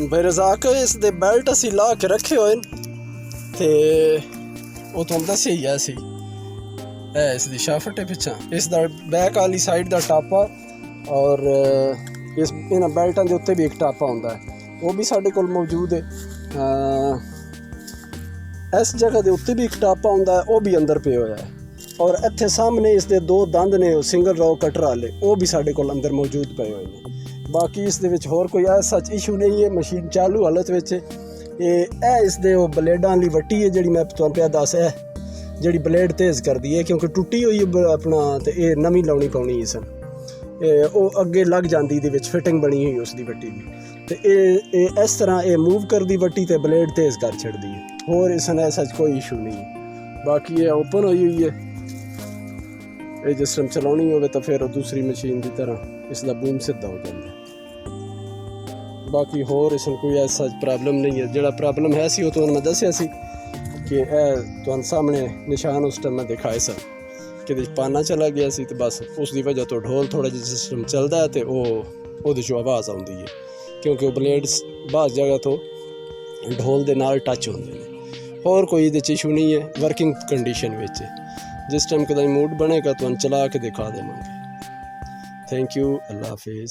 बेरज़ाक इस दे बेल्ट असी ला के रखे हुए ते वो तुहानू दस्सिया ही ऐसी है इसकी शाफट है पिछा इसका बैक वाली साइड का टापा और इस इन्हां बेल्टां दे उत्ते भी एक टापा होंदा है वो भी साडे कोल मौजूद है। इस जगह के उत्ते भी एक टापा होंदा है वो भी अंदर पे होया है और इत्थे सामने इसके दो दंद ने सिंगल रॉ कटर वाले वो भी साडे कोल अंदर मौजूद पे हुए हैं। बाकी इस दे विच होर कोई ऐसा इशू नहीं है। मशीन चालू हालत विच ये इसदे वो ब्लेडां वाली वट्टी है जिहड़ी मैं तुहानू पिया दस है जिहड़ी ब्लेड तेज़ करदी है क्योंकि टुट्टी हुई अपना ते ये नवीं लाउणी पौनी सन वो अगे लग जाती दे विच फिटिंग बनी हुई उसकी वट्टी की तो इस तरह ये मूव करदी वट्टी ते ब्लेड तेज़ कर छड़दी है। होर इस ऐसा कोई इशू नहीं है। बाकी ये ओपन हुई है ये जिस टाइम चलानी हो तो फिर दूसरी मशीन की तरह इसका बूम सीधा हो जाता है। बाकी होर इसमें कोई ऐसा प्रॉब्लम नहीं है। जो प्रॉब्लम है सी वो तो मैं दसिया सी कि तुहानू सामने निशान उस टाइम मैं दिखाए सन कि पाना चला गया सी तो बस उसकी वजह तो ढोल थोड़ा जिहा सिस्टम चलता है तो वो आवाज़ आती है क्योंकि वो ब्लेड्स बाज़ जगह तो ढोल के नाल टच होंगे ने। होर कोई ये इशू नहीं है। वर्किंग कंडीशन में जिस टाइम कदा मूड बनेगा तो चला के दिखा देवांगे। Thank you. अल्लाह हाफिज़।